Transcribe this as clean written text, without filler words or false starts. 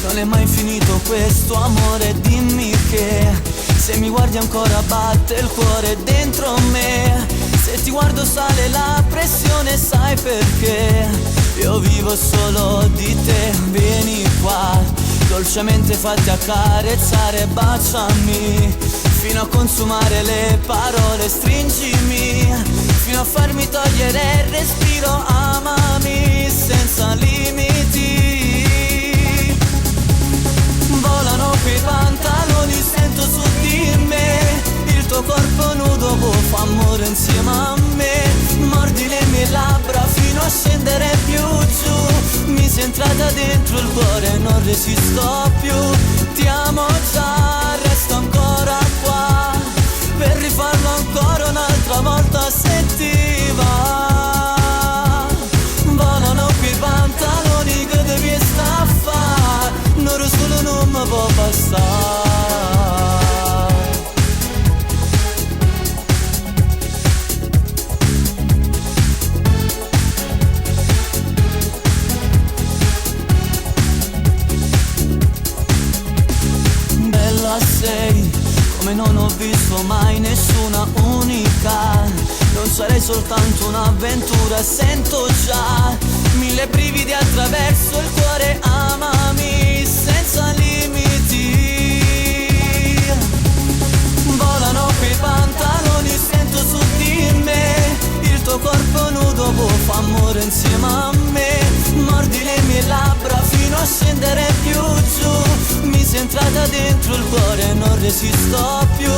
Non è mai finito questo amore, dimmi che se mi guardi ancora batte il cuore dentro me. Se ti guardo sale la pressione, sai perché? Io vivo solo di te. Vieni qua, dolcemente fatti accarezzare, baciami fino a consumare le parole, stringimi fino a farmi togliere il respiro, amami senza limiti. Volano quei pantaloni, sento su di me il tuo corpo nudo, fa amore insieme a me. Mordi le mie labbra fino a scendere più giù. Mi sei entrata dentro il cuore, non resisto più. Ti amo già, resto ancora qua per rifarlo ancora un'altra volta se ti va. Volano quei pantaloni che devi sta a fare, loro solo non mi può bastare. Bella sei, come non ho visto mai nessuna unica. Non sarei soltanto un'avventura, sento già mille brividi attraverso il cuore, amami senza limiti. Volano quei pantaloni, sento su di me il tuo corpo nudo, fa amore insieme a me. Mordi le mie labbra fino a scendere più giù. Mi sei entrata dentro il cuore, non resisto più.